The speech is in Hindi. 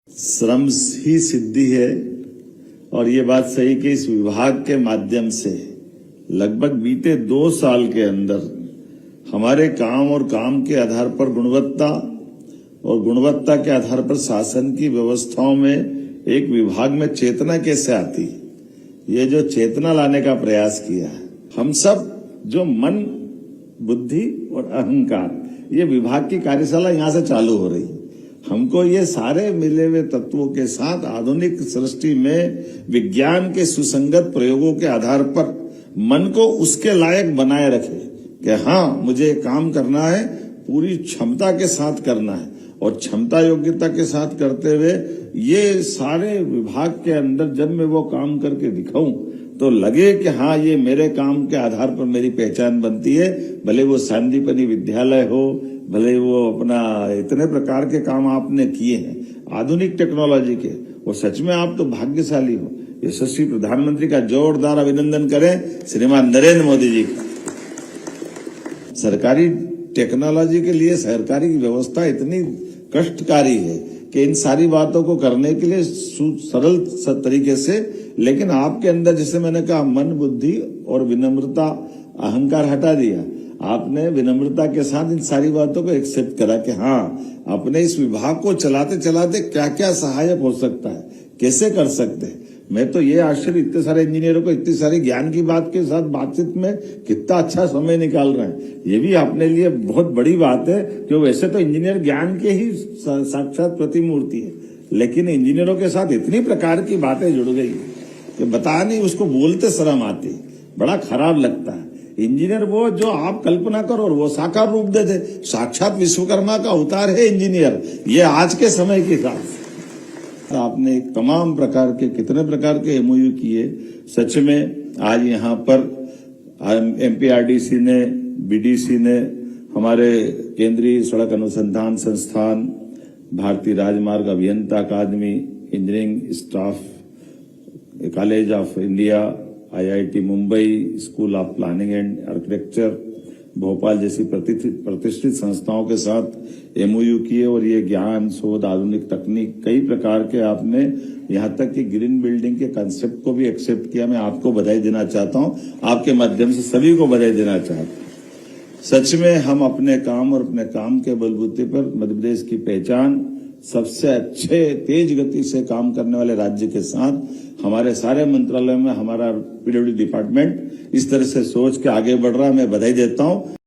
श्रम ही सिद्धि है। और ये बात सही कि इस विभाग के माध्यम से लगभग बीते 2 साल के अंदर हमारे काम और काम के आधार पर गुणवत्ता और गुणवत्ता के आधार पर शासन की व्यवस्थाओं में एक विभाग में चेतना कैसे आती, ये जो चेतना लाने का प्रयास किया है, हम सब जो मन, बुद्धि और अहंकार, ये विभाग की कार्यशाला यहां से चालू हो रही। हमको ये सारे मिले हुए तत्वों के साथ आधुनिक सृष्टि में विज्ञान के सुसंगत प्रयोगों के आधार पर मन को उसके लायक बनाए रखे कि हाँ, मुझे काम करना है, पूरी क्षमता के साथ करना है और क्षमता योग्यता के साथ करते हुए ये सारे विभाग के अंदर जब मैं वो काम करके दिखाऊं तो लगे कि हाँ, ये मेरे काम के आधार पर मेरी पहचान बनती है। भले वो सांदीपनी विद्यालय हो, भले वो अपना इतने प्रकार के काम आपने किए हैं आधुनिक टेक्नोलॉजी के, वो सच में आप तो भाग्यशाली हो। यशस्वी प्रधानमंत्री का जोरदार अभिनंदन करें श्रीमान नरेंद्र मोदी जी का। सरकारी टेक्नोलॉजी के लिए सरकारी व्यवस्था इतनी कष्टकारी है कि इन सारी बातों को करने के लिए सरल तरीके से, लेकिन आपके अंदर जैसे मैंने कहा मन, बुद्धि और विनम्रता, अहंकार हटा दिया। आपने विनम्रता के साथ इन सारी बातों को एक्सेप्ट करा कि हाँ, अपने इस विभाग को चलाते चलाते क्या क्या सहायक हो सकता है, कैसे कर सकते हैं। मैं तो ये आश्चर्य, इतने सारे इंजीनियरों को इतनी सारी ज्ञान की बात के साथ बातचीत में कितना अच्छा समय निकाल रहे हैं। ये भी अपने लिए बहुत बड़ी बात है कि वैसे तो इंजीनियर ज्ञान के ही साक्षात प्रतिमूर्ति है, लेकिन इंजीनियरों के साथ इतनी प्रकार की बातें जुड़ गई कि बता नहीं, उसको बोलते शर्म आती, बड़ा खराब लगता है। इंजीनियर वो जो आप कल्पना करो और वो साकार रूप दे दे, साक्षात विश्वकर्मा का अवतार है इंजीनियर। ये आज के समय के साथ आपने तमाम प्रकार के, कितने प्रकार के एमओयू किए। सच में आज यहाँ पर एमपीआरडीसी ने, बीडीसी ने, हमारे केंद्रीय सड़क अनुसंधान संस्थान, भारतीय राजमार्ग अभियंता अकादमी, engineering staff college of India, IIT Mumbai, school of planning and architecture Bhopal जैसी प्रतिष्ठित संस्थाओं के साथ एमओयू किए। और ये ज्ञान, शोध, आधुनिक तकनीक, कई प्रकार के आपने, यहाँ तक कि ग्रीन बिल्डिंग के कंसेप्ट को भी एक्सेप्ट किया। मैं आपको बधाई देना चाहता हूँ, आपके माध्यम से सभी को बधाई देना चाहता हूँ। सच में हम अपने काम और अपने काम के बलबूते पर मध्य प्रदेश की पहचान सबसे अच्छे तेज गति से काम करने वाले राज्य के साथ हमारे सारे मंत्रालय में हमारा पीडब्ल्यूडी डिपार्टमेंट इस तरह से सोच के आगे बढ़ रहा है। मैं बधाई देता हूं।